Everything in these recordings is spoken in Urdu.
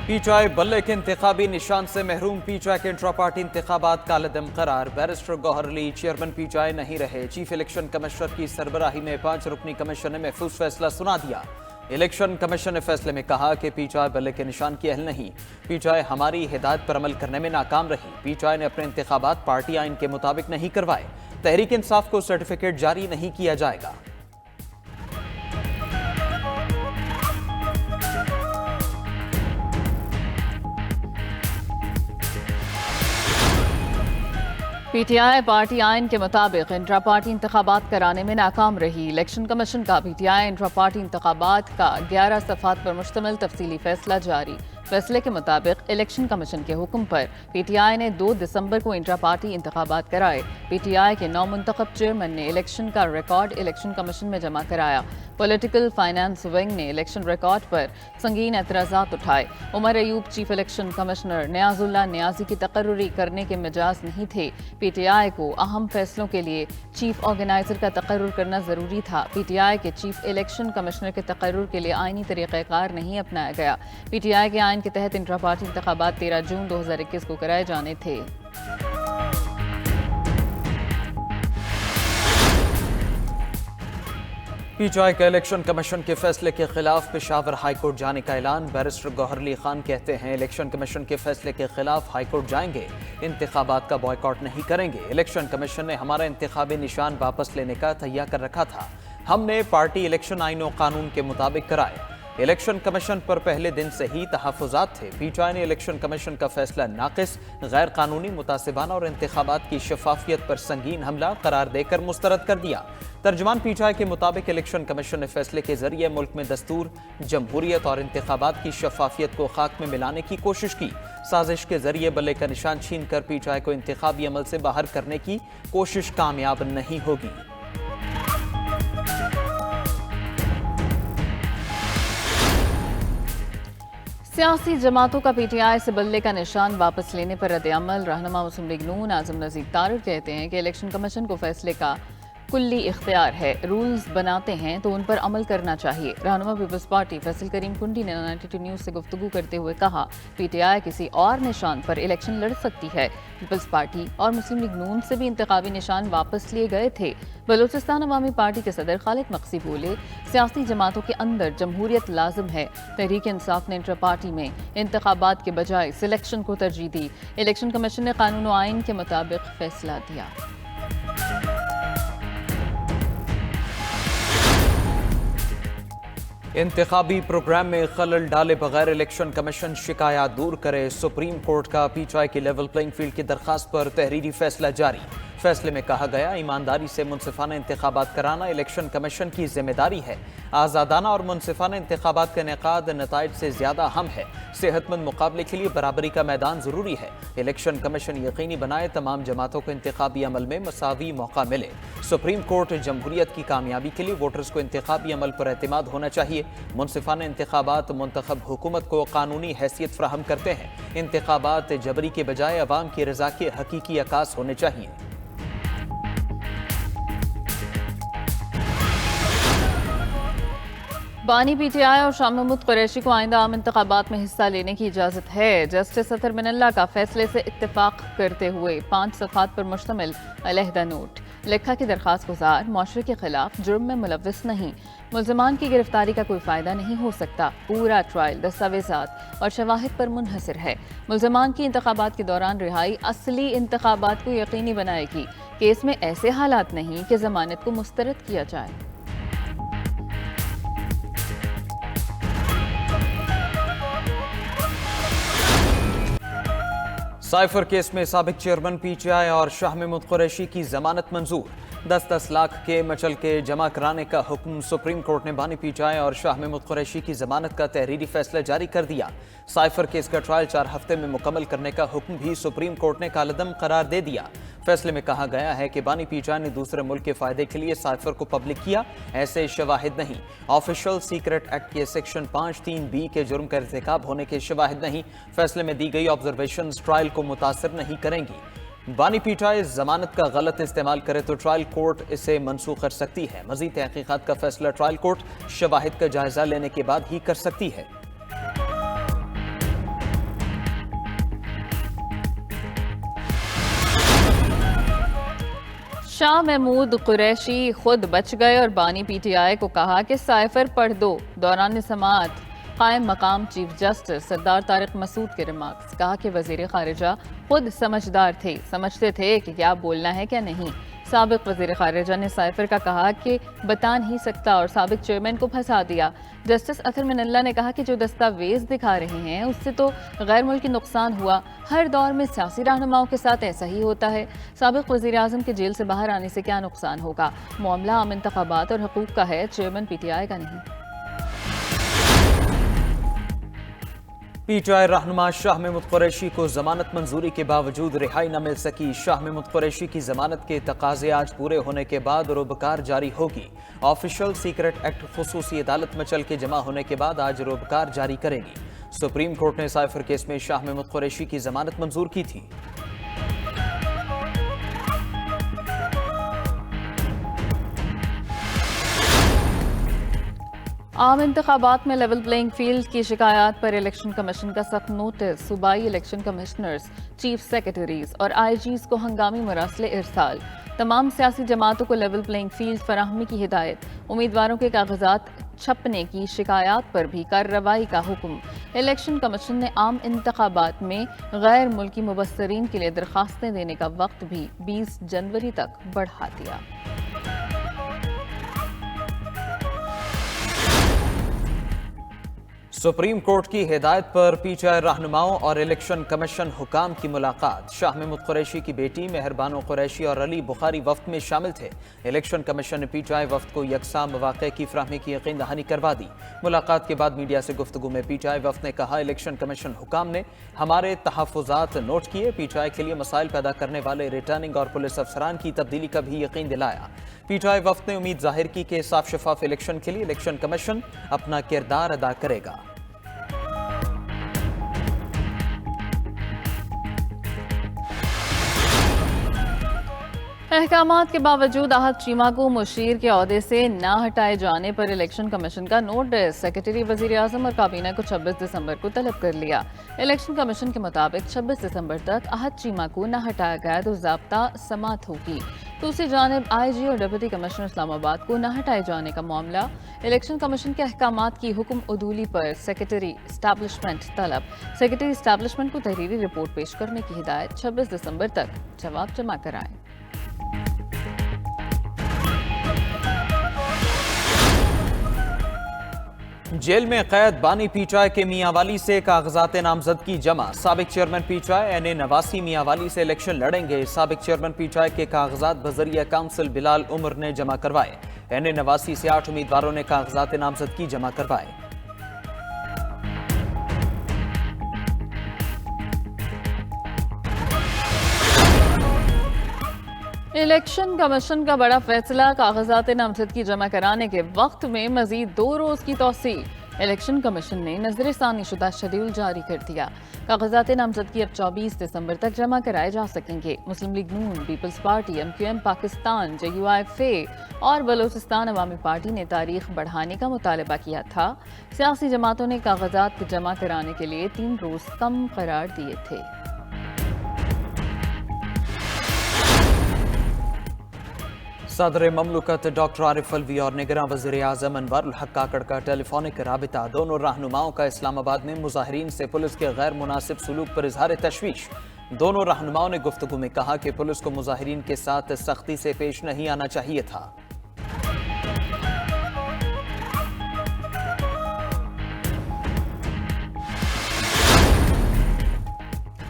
پی ٹی آئی بلے کے انتخابی نشان سے محروم، پی ٹی آئی کے انٹرا پارٹی انتخابات کالعدم قرار۔ Barrister Gohar Ali chairman P T I نہیں رہے۔ چیف الیکشن کمشنر کی سربراہی میں 5 رکنی کمیشن نے محفوظ فیصلہ سنا دیا۔ الیکشن کمیشن نے فیصلے میں کہا کہ پی ٹی آئی بلے کے نشان کی اہل نہیں۔ پی ٹی آئی ہماری ہدایت پر عمل کرنے میں ناکام رہی۔ پی ٹی آئی نے اپنے انتخابات پارٹی آئین کے مطابق نہیں کروائے۔ تحریک انصاف کو سرٹیفکیٹ جاری نہیں کیا جائے گا۔ پی ٹی آئی پارٹی آئین کے مطابق انٹرا پارٹی انتخابات کرانے میں ناکام رہی۔ الیکشن کمیشن کا پی ٹی آئی انٹرا پارٹی انتخابات کا 11 صفحات پر مشتمل تفصیلی فیصلہ جاری۔ فیصلے کے مطابق الیکشن کمیشن کے حکم پر پی ٹی آئی نے 2 دسمبر کو انٹرا پارٹی انتخابات کرائے۔ پی ٹی آئی کے نو منتخب چیئرمین نے الیکشن کا ریکارڈ الیکشن کمیشن میں جمع کرایا۔ پولیٹیکل فائنانس ونگ نے الیکشن ریکارڈ پر سنگین اعتراضات اٹھائے۔ Omar Ayub chief election commissioner, نیاز اللہ نیازی کی تقرری کرنے کے مجاز نہیں تھے۔ پی ٹی آئی کو اہم فیصلوں کے لیے چیف آرگنائزر کا تقرر کرنا ضروری تھا۔ پی ٹی آئی کے چیف الیکشن کمشنر کے تقرر کے لیے آئینی طریقہ کار نہیں اپنایا گیا۔ پی ٹی آئی کے آئین کے تحت انٹرا پارٹی انتخابات 13 جون 2021 کو کرائے جانے تھے۔ پی ٹی آئی کا الیکشن کمیشن کے فیصلے کے خلاف پشاور ہائی کورٹ جانے کا اعلان۔ بیرسٹر گوہر علی خان کہتے ہیں الیکشن کمیشن کے فیصلے کے خلاف ہائی کورٹ جائیں گے، انتخابات کا بائیکاٹ نہیں کریں گے۔ الیکشن کمیشن نے ہمارا انتخابی نشان واپس لینے کا تہیہ کر رکھا تھا، ہم نے پارٹی الیکشن آئین و قانون کے مطابق کرائے۔ الیکشن کمیشن پر پہلے دن سے ہی تحفظات تھے۔ پی ٹی آئی نے الیکشن کمیشن کا فیصلہ ناقص، غیر قانونی، متعصبانہ اور انتخابات کی شفافیت پر سنگین حملہ قرار دے کر مسترد کر دیا۔ ترجمان پی ٹی آئی کے مطابق الیکشن کمیشن نے فیصلے کے ذریعے ملک میں دستور، جمہوریت اور انتخابات کی شفافیت کو خاک میں ملانے کی کوشش کی۔ سازش کے ذریعے بلے کا نشان چھین کر پی ٹی آئی کو انتخابی عمل سے باہر کرنے کی کوشش کامیاب نہیں ہوگی۔ سیاسی جماعتوں کا پی ٹی آئی سے بلے کا نشان واپس لینے پر رد عمل۔ رہنما مسلم لیگ نون اعظم نذیر تارڑ کہتے ہیں کہ الیکشن کمیشن کو فیصلے کا کلی اختیار ہے، رولز بناتے ہیں تو ان پر عمل کرنا چاہیے۔ رہنما پیپلز پارٹی فیصل کریم کنڈی نے 92 نیوز سے گفتگو کرتے ہوئے کہا پی ٹی آئی کسی اور نشان پر الیکشن لڑ سکتی ہے۔ پیپلز پارٹی اور مسلم لیگ نون سے بھی انتخابی نشان واپس لیے گئے تھے۔ بلوچستان عوامی پارٹی کے صدر خالد مقصی بولے سیاسی جماعتوں کے اندر جمہوریت لازم ہے۔ تحریک انصاف نے انٹرا پارٹی میں انتخابات کے بجائے سلیکشن کو ترجیح دی۔ الیکشن کمیشن نے قانون و آئین کے مطابق فیصلہ دیا۔ انتخابی پروگرام میں خلل ڈالے بغیر الیکشن کمیشن شکایات دور کرے۔ سپریم کورٹ کا پی ٹی آئی کی لیول پلینگ فیلڈ کی درخواست پر تحریری فیصلہ جاری۔ فیصلے میں کہا گیا ایمانداری سے منصفانہ انتخابات کرانا الیکشن کمیشن کی ذمہ داری ہے۔ آزادانہ اور منصفانہ انتخابات کا انعقاد نتائج سے زیادہ اہم ہے۔ صحت مند مقابلے کے لیے برابری کا میدان ضروری ہے۔ الیکشن کمیشن یقینی بنائے تمام جماعتوں کو انتخابی عمل میں مساوی موقع ملے۔ سپریم کورٹ جمہوریت کی کامیابی کے لیے ووٹرز کو انتخابی عمل پر اعتماد ہونا چاہیے۔ منصفانہ انتخابات منتخب حکومت کو قانونی حیثیت فراہم کرتے ہیں۔ انتخابات جبری کے بجائے عوام کی رضا کے حقیقی عکاس ہونے چاہیے۔ بانی پی ٹی آئی اور شاہ محمود قریشی کو آئندہ عام انتخابات میں حصہ لینے کی اجازت ہے۔ جسٹس اطہر من اللہ کا فیصلے سے اتفاق کرتے ہوئے 5 صفحات پر مشتمل علیحدہ نوٹ لکھا کہ درخواست گزار معاشرے کے خلاف جرم میں ملوث نہیں، ملزمان کی گرفتاری کا کوئی فائدہ نہیں ہو سکتا، پورا ٹرائل دستاویزات اور شواہد پر منحصر ہے۔ ملزمان کی انتخابات کے دوران رہائی اصلی انتخابات کو یقینی بنائے گی۔ کیس میں ایسے حالات نہیں کہ ضمانت کو مسترد کیا جائے۔ سائفر کیس میں سابق چیئرمین پی ٹی آئی اور شاہ محمود قریشی کی ضمانت منظور۔ 10 لاکھ کے مچل کے جمع کرانے کا حکم۔ سپریم کورٹ نے بانی پی ٹی آئی اور شاہ محمود قریشی کی ضمانت کا تحریری فیصلہ جاری کر دیا۔ سائفر کیس کا ٹرائل 4 ہفتے میں مکمل کرنے کا حکم بھی سپریم کورٹ نے کالعدم قرار دے دیا۔ فیصلے میں کہا گیا ہے کہ بانی پی ٹی آئی نے دوسرے ملک کے فائدے کے لیے سائفر کو پبلک کیا، ایسے شواہد نہیں۔ آفیشل سیکرٹ ایکٹ کے سیکشن 5(3)(b) کے جرم کا ارتکاب ہونے کے شواہد نہیں۔ فیصلے میں دی گئی آبزرویشنز ٹرائل کو متاثر نہیں کریں گی۔ بانی پی ٹی آئی ضمانت کا غلط استعمال کرے تو ٹرائل کورٹ اسے منسوخ کر سکتی ہے۔ مزید تحقیقات کا فیصلہ ٹرائل کورٹ شواہد کا جائزہ لینے کے بعد ہی کر سکتی ہے۔ شاہ محمود قریشی خود بچ گئے اور بانی پی ٹی آئی کو کہا کہ سائفر پڑھ دو۔ دوران سماعت قائم مقام چیف جسٹس سردار طارق مسعود کے ریمارکس، کہا کہ وزیر خارجہ خود سمجھدار تھے، سمجھتے تھے کہ کیا بولنا ہے کیا نہیں۔ سابق وزیر خارجہ نے سائفر کا کہا کہ بتا نہیں سکتا اور سابق چیئرمین کو پھنسا دیا۔ جسٹس اطہر من اللہ نے کہا کہ جو دستاویز دکھا رہے ہیں اس سے تو غیر ملکی نقصان ہوا، ہر دور میں سیاسی رہنماؤں کے ساتھ ایسا ہی ہوتا ہے۔ سابق وزیر اعظم کے جیل سے باہر آنے سے کیا نقصان ہوگا؟ معاملہ عام انتخابات اور حقوق کا ہے، چیئرمین پی ٹی آئی کا نہیں۔ پی ٹی آئی رہنما شاہ محمود قریشی کو ضمانت منظوری کے باوجود رہائی نہ مل سکی۔ شاہ محمود قریشی کی ضمانت کے تقاضے آج پورے ہونے کے بعد روبکار جاری ہوگی۔ آفیشل سیکرٹ ایکٹ خصوصی عدالت میں چل کے جمع ہونے کے بعد آج روبکار جاری کرے گی۔ سپریم کورٹ نے سائفر کیس میں شاہ محمود قریشی کی ضمانت منظور کی تھی۔ عام انتخابات میں لیول پلینگ فیلڈ کی شکایات پر الیکشن کمیشن کا سخت نوٹس، صوبائی الیکشن کمشنرز، چیف سیکرٹریز اور آئی جیز کو ہنگامی مراسلے ارسال۔ تمام سیاسی جماعتوں کو لیول پلینگ فیلڈ فراہمی کی ہدایت۔ امیدواروں کے کاغذات چھپنے کی شکایات پر بھی کارروائی کا حکم۔ الیکشن کمیشن نے عام انتخابات میں غیر ملکی مبصرین کے لیے درخواستیں دینے کا وقت بھی 20 جنوری تک بڑھا دیا۔ سپریم کورٹ کی ہدایت پر پی ٹی آئی رہنماؤں اور الیکشن کمیشن حکام کی ملاقات۔ شاہ محمود قریشی کی بیٹی مہربانو قریشی اور علی بخاری وفد میں شامل تھے۔ الیکشن کمیشن نے پی ٹی آئی وفد کو یکساں مواقع کی فراہمی کی یقین دہانی کروا دی۔ ملاقات کے بعد میڈیا سے گفتگو میں پی ٹی آئی وفد نے کہا، الیکشن کمیشن حکام نے ہمارے تحفظات نوٹ کیے، پی ٹی آئی کے لیے مسائل پیدا کرنے والے ریٹرننگ اور پولیس افسران کی تبدیلی کا بھی یقین دلایا۔ پی ٹی آئی وفد نے امید ظاہر کی کہ صاف شفاف الیکشن کے لیے الیکشن کمیشن اپنا کردار ادا کرے گا۔ احکامات کے باوجود احد چیمہ کو مشیر کے عہدے سے نہ ہٹائے جانے پر الیکشن کمیشن کا نوٹس۔ سیکرٹری وزیر اعظم اور کابینہ کو 26 دسمبر کو طلب کر لیا۔ الیکشن کمیشن کے مطابق 26 دسمبر تک احد چیمہ کو نہ ہٹایا گیا تو ضابطہ سماعت ہوگی۔ دوسری جانب آئی جی اور ڈپٹی کمشنر اسلام آباد کو نہ ہٹائے جانے کا معاملہ۔ الیکشن کمیشن کے احکامات کی حکم عدولی پر سیکرٹری اسٹیبلشمنٹ طلب۔ سیکرٹری اسٹیبلشمنٹ کو تحریری رپورٹ پیش کرنے کی ہدایت، 26 دسمبر تک جواب جمع کرائیں۔ جیل میں قید بانی پی ٹی آئی کے میاں والی سے کاغذات نامزدگی جمع۔ سابق chairman P T I N A نواسی میاں والی سے الیکشن لڑیں گے۔ سابق چیئرمین پی ٹی آئی کے کاغذات بذریعہ کونسل بلال عمر نے جمع کروائے۔ این اے نواسی سے 8 امیدواروں نے کاغذات نامزدگی جمع کروائے۔ الیکشن کمیشن کا بڑا فیصلہ، کاغذات نامزدگی جمع کرانے کے وقت میں مزید 2 روز کی توسیع۔ الیکشن کمیشن نے نظر ثانی شدہ شیڈول جاری کر دیا۔ کاغذات نامزدگی اب 24 دسمبر تک جمع کرائے جا سکیں گے۔ Muslim League Noon, Peoples Party, M Q M Pakistan, J U F A اور بلوچستان عوامی پارٹی نے تاریخ بڑھانے کا مطالبہ کیا تھا۔ سیاسی جماعتوں نے کاغذات جمع کرانے کے لیے 3 روز کم قرار دیے تھے۔ صدر مملکت ڈاکٹر عارف الوی اور نگراں وزیر اعظم انوار الحق کاکڑ کا ٹیلی فونک رابطہ۔ دونوں رہنماؤں کا اسلام آباد میں مظاہرین سے پولیس کے غیر مناسب سلوک پر اظہار تشویش۔ دونوں رہنماؤں نے گفتگو میں کہا کہ پولیس کو مظاہرین کے ساتھ سختی سے پیش نہیں آنا چاہیے تھا۔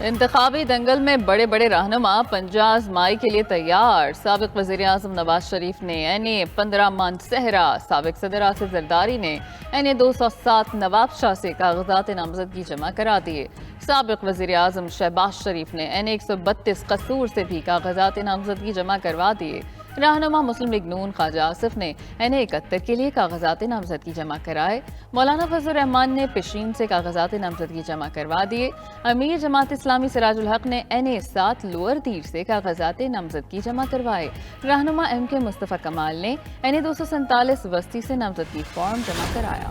انتخابی دنگل میں بڑے بڑے رہنما پنجہ آزمائی کے لیے تیار۔ سابق وزیر اعظم نواز شریف نے این اے 15 مان صحرا، سابق صدر آصف زرداری نے این اے 207 نواب شاہ سے کاغذات نامزدگی جمع کرا دیے۔ سابق وزیر اعظم شہباز شریف نے این اے 132 قصور سے بھی کاغذات نامزدگی جمع کروا دیے۔ رہنما مسلم لیگ نون خواجہ آصف نے این اے 71 کے لیے کاغذات نامزدگی جمع کرائے۔ مولانا فضل الرحمان نے پشین سے کاغذات نامزدگی جمع کروا دیے۔ امیر جماعت اسلامی سراج الحق نے این اے 7 لوور تیر سے کاغذات نامزدگی جمع کروائے۔ رہنما ایم کے مصطفیٰ کمال نے این اے 247 وسطی سے نامزدگی فارم جمع کرایا۔